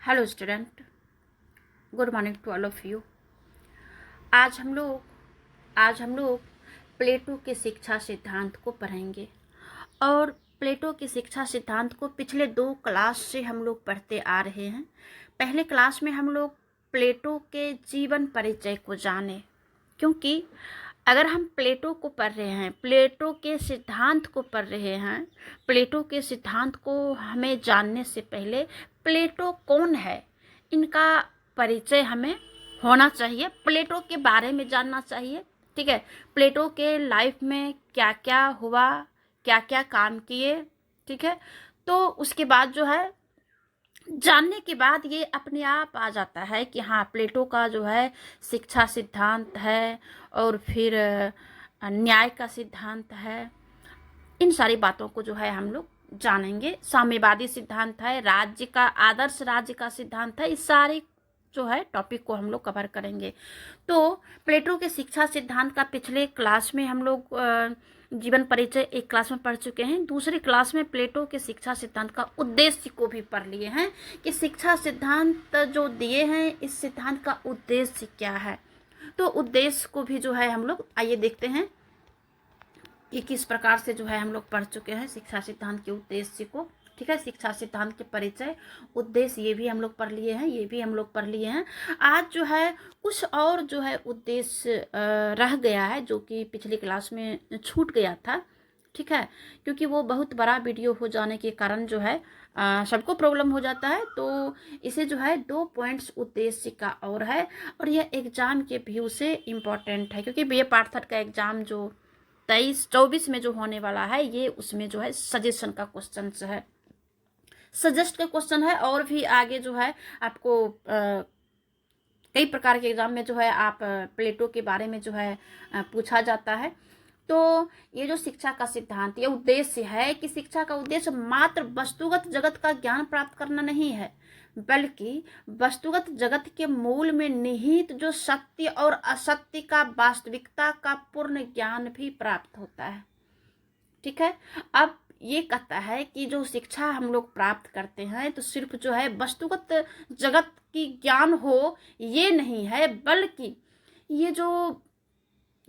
Hello student, good morning to all of you. आज हम लोग प्लेटो के शिक्षा सिद्धांत को पढ़ेंगे। और प्लेटो के शिक्षा सिद्धांत को पिछले 2 क्लास से हम लोग पढ़ते आ रहे हैं। पहले क्लास में हम लोग प्लेटो के जीवन परिचय को जाने, क्योंकि अगर हम प्लेटो को पढ़ रहे हैं, प्लेटो के सिद्धांत को पढ़ रहे हैं, प्लेटो के सिद्धांत को हमें जानने से पहले प्लेटो कौन है, इनका परिचय हमें होना चाहिए, प्लेटो के बारे में जानना चाहिए। ठीक है, प्लेटो के लाइफ में क्या क्या हुआ, क्या क्या काम किए। ठीक है, तो उसके बाद जो है जानने के बाद ये अपने आप आ जाता है कि हाँ, प्लेटो का जो है शिक्षा सिद्धांत है और फिर न्याय का सिद्धांत है। इन सारी बातों को जो है हम लोग जानेंगे। साम्यवादी सिद्धांत है, राज्य का आदर्श राज्य का सिद्धांत है। इस सारे जो है टॉपिक को हम लोग कवर करेंगे। तो प्लेटो के शिक्षा सिद्धांत का पिछले क्लास में हम लोग जीवन परिचय एक क्लास में पढ़ चुके हैं। दूसरी क्लास में प्लेटो के शिक्षा सिद्धांत का उद्देश्य को भी पढ़ लिए हैं कि शिक्षा सिद्धांत जो दिए हैं, इस सिद्धांत का उद्देश्य क्या है। तो उद्देश्य को भी जो है हम लोग आइए देखते हैं कि किस प्रकार से जो है हम लोग पढ़ चुके हैं शिक्षा सिद्धांत के उद्देश्य को। ठीक है, शिक्षा सिद्धांत के परिचय, उद्देश्य, ये भी हम लोग पढ़ लिए हैं, ये भी हम लोग पढ़ लिए हैं। आज जो है कुछ और जो है उद्देश्य रह गया है, जो कि पिछली क्लास में छूट गया था। ठीक है, क्योंकि वो बहुत बड़ा वीडियो हो जाने के कारण जो है सबको प्रॉब्लम हो जाता है। तो इसे जो है 2 पॉइंट्स उद्देश्य का और है, और यह एग्जाम के व्यू से इम्पोर्टेंट है, क्योंकि बीए पार्ट 3 का एग्जाम जो 23-24 में जो होने वाला है, ये उसमें जो है सजेशन का क्वेश्चन है, सजेस्ट का क्वेश्चन है। और भी आगे जो है आपको कई प्रकार के एग्जाम में जो है आप प्लेटो के बारे में जो है पूछा जाता है। तो ये जो शिक्षा का सिद्धांत, ये उद्देश्य है कि शिक्षा का उद्देश्य मात्र वस्तुगत जगत का ज्ञान प्राप्त करना नहीं है, बल्कि वस्तुगत जगत के मूल में निहित जो सत्य और असत्य का, वास्तविकता का पूर्ण ज्ञान भी प्राप्त होता है। ठीक है, अब ये कहता है कि जो शिक्षा हम लोग प्राप्त करते हैं, तो सिर्फ जो है वस्तुगत जगत की ज्ञान हो ये नहीं है, बल्कि ये जो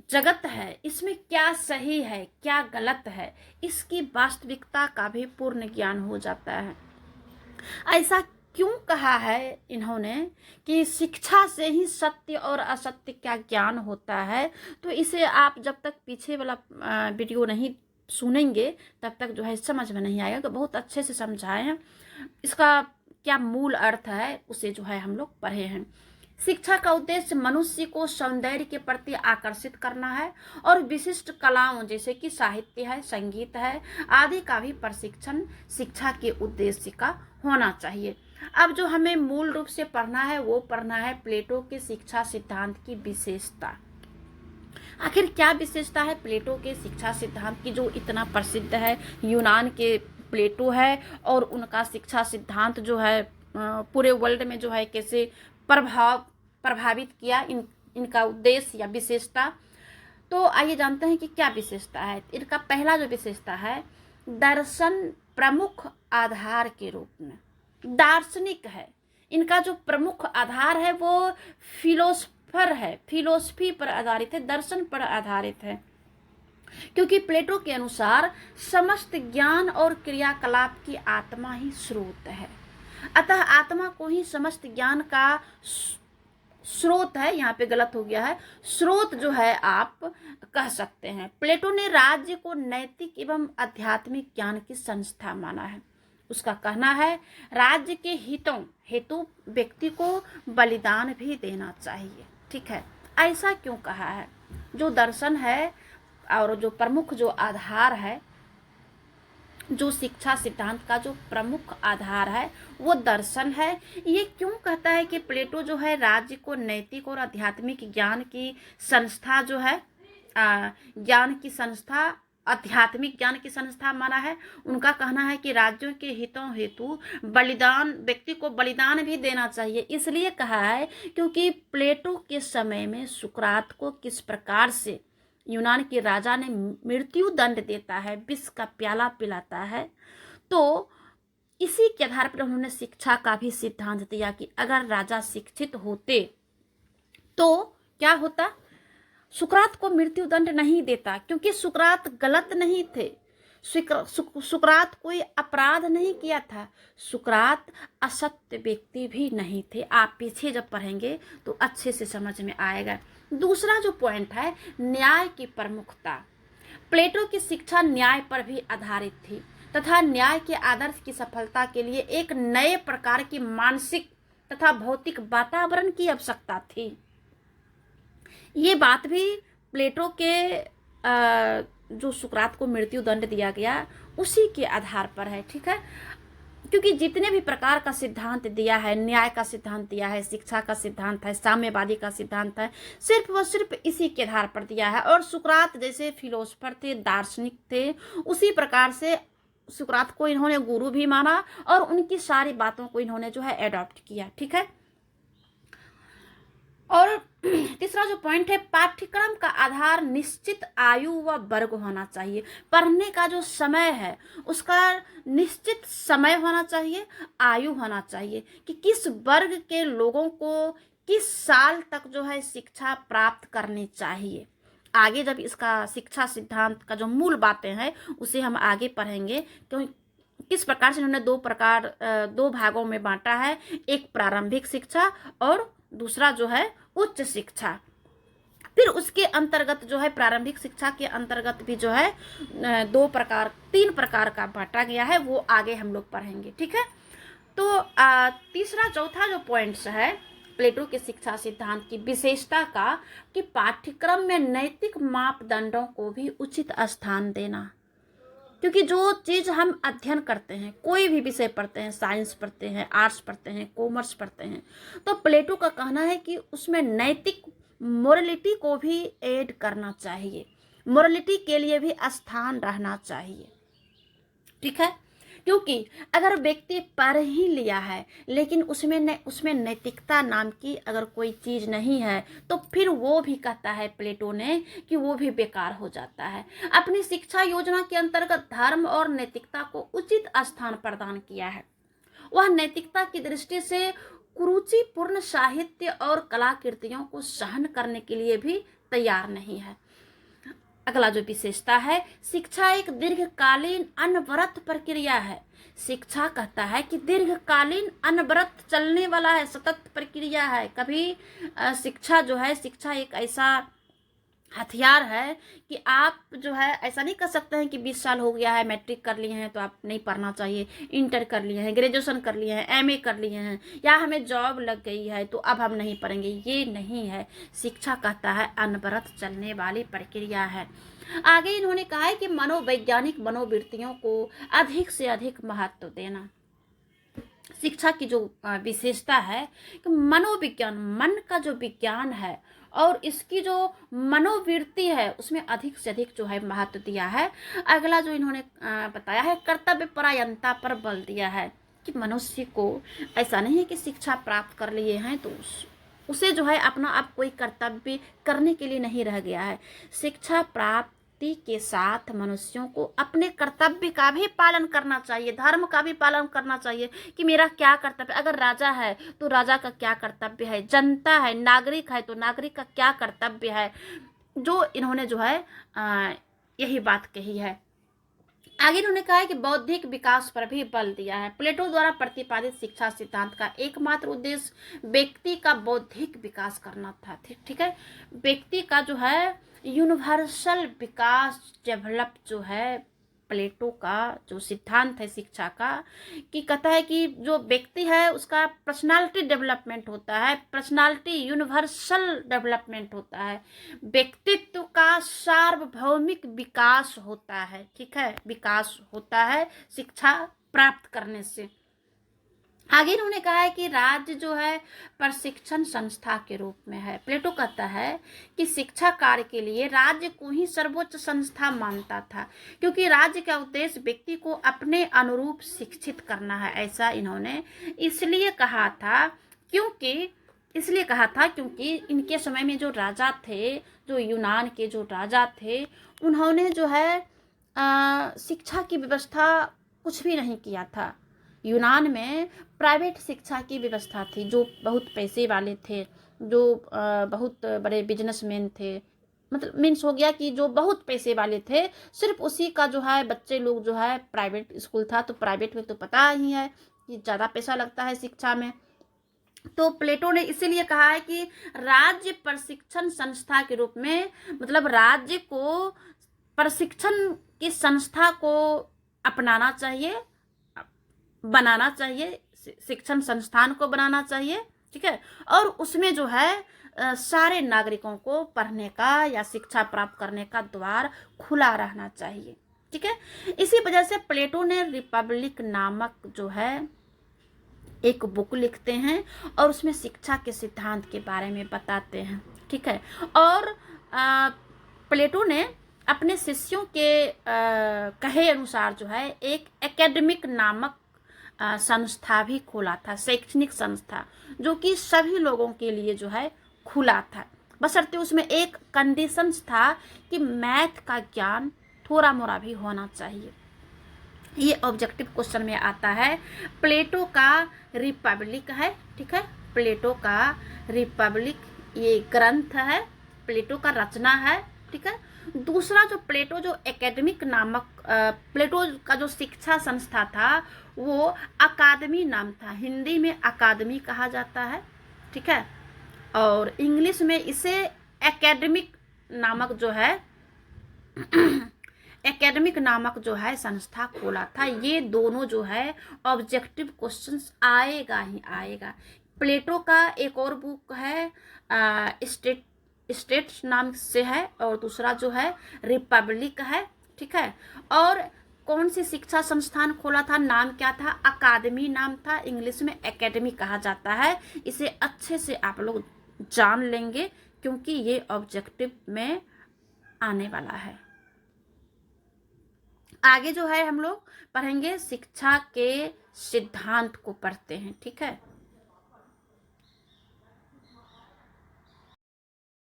जगत है इसमें क्या सही है, क्या गलत है, इसकी वास्तविकता का भी पूर्ण ज्ञान हो जाता है। ऐसा क्यों कहा है इन्होंने कि शिक्षा से ही सत्य और असत्य का ज्ञान होता है। तो इसे आप जब तक पीछे वाला वीडियो नहीं सुनेंगे तब तक जो है समझ में नहीं आएगा। तो बहुत अच्छे से समझाए हैं, इसका क्या मूल अर्थ है उसे जो है हम लोग पढ़े हैं। शिक्षा का उद्देश्य मनुष्य को सौंदर्य के प्रति आकर्षित करना है, और विशिष्ट कलाओं जैसे कि साहित्य है, संगीत है आदि का भी प्रशिक्षण शिक्षा के उद्देश्य का होना चाहिए। अब जो हमें मूल रूप से पढ़ना है वो पढ़ना है प्लेटो के शिक्षा सिद्धांत की विशेषता। आखिर क्या विशेषता है प्लेटो के शिक्षा सिद्धांत की, जो इतना प्रसिद्ध है। यूनान के प्लेटो है और उनका शिक्षा सिद्धांत जो है पूरे वर्ल्ड में जो है कैसे प्रभावित किया, इनका उद्देश्य या विशेषता। तो आइए जानते हैं कि क्या विशेषता है। इनका पहला जो विशेषता है, दर्शन प्रमुख आधार के रूप में, दार्शनिक है। इनका जो प्रमुख आधार है वो फिलोसफर है, फिलोसफी पर आधारित है, दर्शन पर आधारित है। क्योंकि प्लेटो के अनुसार समस्त ज्ञान और क्रियाकलाप की आत्मा ही स्रोत है, अतः आत्मा को ही समस्त ज्ञान का स्रोत है। यहाँ पे गलत हो गया है, स्रोत जो है आप कह सकते हैं। प्लेटो ने राज्य को नैतिक एवं आध्यात्मिक ज्ञान की संस्था माना है। उसका कहना है राज्य के हितों हेतु व्यक्ति को बलिदान भी देना चाहिए। ठीक है, ऐसा क्यों कहा है। जो दर्शन है और जो प्रमुख जो आधार है, जो शिक्षा सिद्धांत का जो प्रमुख आधार है वो दर्शन है। ये क्यों कहता है कि प्लेटो जो है राज्य को नैतिक और आध्यात्मिक ज्ञान की संस्था जो है, ज्ञान की संस्था, आध्यात्मिक ज्ञान की संस्था माना है। उनका कहना है कि राज्यों के हितों हेतु बलिदान, व्यक्ति को बलिदान भी देना चाहिए। इसलिए कहा है क्योंकि प्लेटो के समय में सुकरात को किस प्रकार से यूनान के राजा ने मृत्यु दंड देता है, विष का प्याला पिलाता है, तो इसी के आधार पर उन्होंने शिक्षा का भी सिद्धांत दिया कि अगर राजा शिक्षित होते तो क्या होता। सुकरात को मृत्यु दंड नहीं देता, क्योंकि सुकरात गलत नहीं थे। सुकरात कोई अपराध नहीं किया था। सुकरात असत्य व्यक्ति भी नहीं थे। आप पीछे जब पढ़ेंगे तो अच्छे से समझ में आएगा। दूसरा जो पॉइंट है, न्याय की प्रमुखता। प्लेटो की शिक्षा न्याय पर भी आधारित थी तथा न्याय के आदर्श की सफलता के लिए एक नए प्रकार की मानसिक तथा भौतिक वातावरण की आवश्यकता थी। ये बात भी प्लेटो के जो सुकरात को मृत्यु दंड दिया गया उसी के आधार पर है, ठीक है। क्योंकि जितने भी प्रकार का सिद्धांत दिया है, न्याय का सिद्धांत दिया है, शिक्षा का सिद्धांत है, साम्यवादी का सिद्धांत है, सिर्फ व सिर्फ इसी के आधार पर दिया है। और सुकरात जैसे फिलोसफर थे, दार्शनिक थे, उसी प्रकार से सुकरात को इन्होंने गुरु भी माना और उनकी सारी बातों को इन्होंने जो है एडॉप्ट किया, ठीक है। और तीसरा जो पॉइंट है, पाठ्यक्रम का आधार निश्चित आयु व वर्ग होना चाहिए। पढ़ने का जो समय है उसका निश्चित समय होना चाहिए, आयु होना चाहिए कि किस वर्ग के लोगों को किस साल तक जो है शिक्षा प्राप्त करनी चाहिए। आगे जब इसका शिक्षा सिद्धांत का जो मूल बातें हैं उसे हम आगे पढ़ेंगे, क्योंकि किस प्रकार से इन्होंने दो भागों में बांटा है, एक प्रारंभिक शिक्षा और दूसरा जो है उच्च शिक्षा। फिर उसके अंतर्गत जो है प्रारंभिक शिक्षा के अंतर्गत भी जो है तीन प्रकार का बांटा गया है, वो आगे हम लोग पढ़ेंगे, ठीक है। तो तीसरा चौथा जो पॉइंट्स है प्लेटो के शिक्षा सिद्धांत की विशेषता का, कि पाठ्यक्रम में नैतिक मापदंडों को भी उचित स्थान देना। क्योंकि जो चीज हम अध्ययन करते हैं, कोई भी विषय पढ़ते हैं, साइंस पढ़ते हैं, आर्ट्स पढ़ते हैं, कॉमर्स पढ़ते हैं, तो प्लेटो का कहना है कि उसमें नैतिक मोरलिटी को भी ऐड करना चाहिए, मोरलिटी के लिए भी स्थान रहना चाहिए, ठीक है। क्योंकि अगर व्यक्ति पढ़ ही लिया है लेकिन उसमें नैतिकता नाम की अगर कोई चीज नहीं है तो फिर वो भी कहता है प्लेटो ने कि वो भी बेकार हो जाता है। अपनी शिक्षा योजना के अंतर्गत धर्म और नैतिकता को उचित स्थान प्रदान किया है। वह नैतिकता की दृष्टि से कुरुचिपूर्ण साहित्य और कलाकृतियों को सहन करने के लिए भी तैयार नहीं है। अगला जो विशेषता है, शिक्षा एक दीर्घकालीन अनवरत प्रक्रिया है। शिक्षा कहता है कि दीर्घकालीन अनवरत चलने वाला है, सतत प्रक्रिया है। कभी शिक्षा एक ऐसा हथियार है कि आप जो है ऐसा नहीं कर सकते हैं कि 20 साल हो गया है, मैट्रिक कर लिए हैं तो आप नहीं पढ़ना चाहिए, इंटर कर लिए हैं, ग्रेजुएशन कर लिए हैं, एमए कर लिए हैं, या हमें जॉब लग गई है तो अब हम नहीं पढ़ेंगे। ये नहीं है। शिक्षा कहता है अनवरत चलने वाली प्रक्रिया है। आगे इन्होंने कहा है कि मनोवैज्ञानिक मनोवृत्तियों को अधिक से अधिक महत्व देना। शिक्षा की जो विशेषता है कि मनोविज्ञान, मन का जो विज्ञान है और इसकी जो मनोवृत्ति है उसमें अधिक से अधिक जो है महत्व दिया है। अगला जो इन्होंने बताया है, कर्तव्य परायणता पर बल दिया है कि मनुष्य को ऐसा नहीं है कि शिक्षा प्राप्त कर लिए हैं तो उसे जो है अपना अब कोई कर्तव्य करने के लिए नहीं रह गया है। शिक्षा प्राप्ति के साथ मनुष्यों को अपने कर्तव्य का भी पालन करना चाहिए, धर्म का भी पालन करना चाहिए कि मेरा क्या कर्तव्य। अगर राजा है तो राजा का क्या कर्तव्य है, जनता है, नागरिक है तो नागरिक का क्या कर्तव्य है। जो इन्होंने जो है यही बात कही है। आगे इन्होंने कहा है कि बौद्धिक विकास पर भी बल दिया है। प्लेटो द्वारा प्रतिपादित शिक्षा सिद्धांत का एकमात्र उद्देश्य व्यक्ति का बौद्धिक विकास करना था, ठीक है। व्यक्ति का जो है यूनिवर्सल विकास डेवलप जो है प्लेटो का जो सिद्धांत है शिक्षा का, कि कहता है कि जो व्यक्ति है उसका पर्सनालिटी डेवलपमेंट होता है, पर्सनालिटी यूनिवर्सल डेवलपमेंट होता है, व्यक्तित्व का सार्वभौमिक विकास होता है, ठीक है, विकास होता है शिक्षा प्राप्त करने से। आगे इन्होंने कहा है कि राज्य जो है प्रशिक्षण संस्था के रूप में है। प्लेटो कहता है कि शिक्षा कार्य के लिए राज्य को ही सर्वोच्च संस्था मानता था, क्योंकि राज्य का उद्देश्य व्यक्ति को अपने अनुरूप शिक्षित करना है। ऐसा इन्होंने इसलिए कहा था क्योंकि इनके समय में जो राजा थे, जो यूनान के जो राजा थे, उन्होंने जो है शिक्षा की व्यवस्था कुछ भी नहीं किया था। यूनान में प्राइवेट शिक्षा की व्यवस्था थी। जो बहुत पैसे वाले थे, जो बहुत बड़े बिजनेसमैन थे, मतलब मीन्स हो गया कि जो बहुत पैसे वाले थे, सिर्फ उसी का जो है बच्चे लोग जो है प्राइवेट स्कूल था। तो प्राइवेट में तो पता ही है कि ज़्यादा पैसा लगता है शिक्षा में। तो प्लेटो ने इसीलिए कहा है कि राज्य प्रशिक्षण संस्था के रूप में, मतलब राज्य को प्रशिक्षण की संस्था को अपनाना चाहिए, बनाना चाहिए, शिक्षण संस्थान को बनाना चाहिए, ठीक है। और उसमें जो है सारे नागरिकों को पढ़ने का या शिक्षा प्राप्त करने का द्वार खुला रहना चाहिए, ठीक है। इसी वजह से प्लेटो ने रिपब्लिक नामक जो है एक बुक लिखते हैं और उसमें शिक्षा के सिद्धांत के बारे में बताते हैं, ठीक है। और प्लेटो ने अपने शिष्यों के कहे अनुसार जो है एक एकेडमिक नामक संस्था भी खोला था, शैक्षणिक संस्था, जो कि सभी लोगों के लिए जो है खुला था, बशर्ते उसमें एक कंडीशंस था कि मैथ का ज्ञान थोड़ा मोड़ा भी होना चाहिए। ये ऑब्जेक्टिव क्वेश्चन में आता है। प्लेटो का रिपब्लिक है, ठीक है, प्लेटो का रिपब्लिक ये ग्रंथ है, प्लेटो का रचना है, ठीक है। दूसरा जो प्लेटो जो एकेडमिक नामक प्लेटो का जो शिक्षा संस्था था वो अकादमी नाम था, हिंदी में अकादमी कहा जाता है, ठीक है, और इंग्लिश में इसे एकेडमिक नामक जो है एकेडमिक नामक जो है संस्था खोला था। ये दोनों जो है ऑब्जेक्टिव क्वेश्चंस आएगा ही आएगा। प्लेटो का एक और बुक है स्टेट्स नाम से है, और दूसरा जो है रिपब्लिक है, ठीक है। और कौन सी शिक्षा संस्थान खोला था, नाम क्या था, अकादमी नाम था, इंग्लिश में एकेडमी कहा जाता है। इसे अच्छे से आप लोग जान लेंगे क्योंकि ये ऑब्जेक्टिव में आने वाला है। आगे जो है हम लोग पढ़ेंगे शिक्षा के सिद्धांत को पढ़ते हैं, ठीक है।